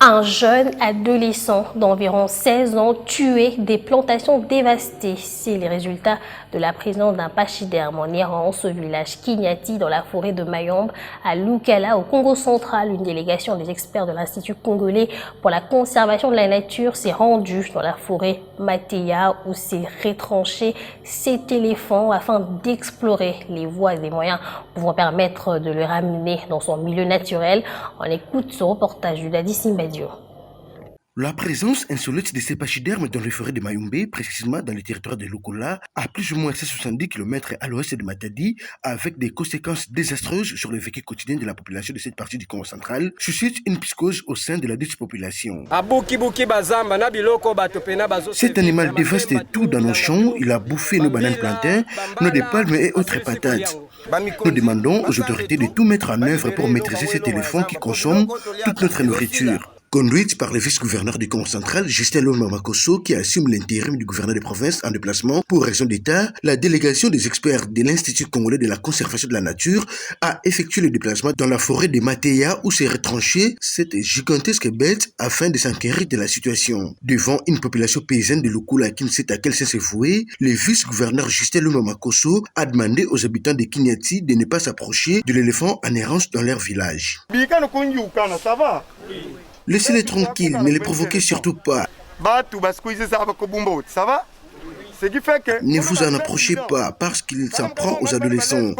Un jeune adolescent d'environ 16 ans tué, des plantations dévastées. C'est les résultats de la présence d'un pachyderme en errance au village Kinyati dans la forêt de Mayombe à Lukala au Congo central. Une délégation des experts de l'Institut congolais pour la conservation de la nature s'est rendue dans la forêt Mateya où s'est retranché cet éléphant afin d'explorer les voies et moyens pouvant permettre de le ramener dans son milieu naturel. On écoute ce reportage du Dadi Simbadio. La présence insolite de ces pachydermes dans les forêts de Mayombe, précisément dans le territoire de Lukola, à plus ou moins 170 km à l'ouest de Matadi, avec des conséquences désastreuses sur le vécu quotidien de la population de cette partie du Congo central, suscite une psychose au sein de la dite population. Cet animal dévaste tout dans nos champs, il a bouffé nos bananes plantains, nos palmes et autres patates. Nous demandons aux autorités de tout mettre en œuvre pour maîtriser cet éléphant qui consomme toute notre nourriture. Conduite par le vice-gouverneur du Congo central, Justin Loma Makosso, qui assume l'intérim du gouverneur de province en déplacement pour raison d'État, la délégation des experts de l'Institut congolais de la conservation de la nature a effectué le déplacement dans la forêt de Mateya où s'est retranchée cette gigantesque bête afin de s'enquérir de la situation. Devant une population paysanne de Lukula qui ne sait à quel sens se vouer, le vice-gouverneur Justin Loma Makosso a demandé aux habitants de Kinyati de ne pas s'approcher de l'éléphant en errance dans leur village. Laissez-les tranquilles, ne les provoquez surtout pas. Ne vous en approchez pas parce qu'il s'en prend aux adolescents.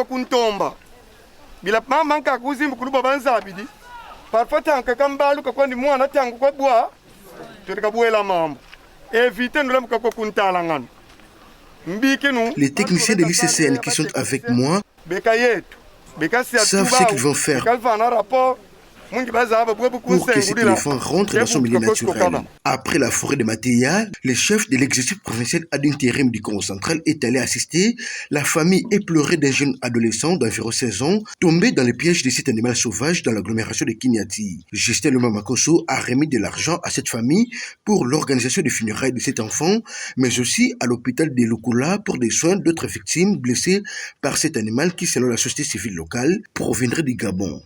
Les techniciens de l'ICCN qui sont avec moi savent ce qu'ils vont faire pour que cet éléphant rentre dans son milieu naturel. Après la forêt de Mateya, le chef de l'exécutif provincial ad intérim du Congo central est allé assister la famille éplorée d'un jeune adolescent d'environ 16 ans tombé dans le piège de cet animal sauvage dans l'agglomération de Kinyati. Justin Loma Makosso a remis de l'argent à cette famille pour l'organisation des funérailles de cet enfant, mais aussi à l'hôpital de Lukula pour des soins d'autres victimes blessées par cet animal qui, selon la société civile locale, proviendrait du Gabon.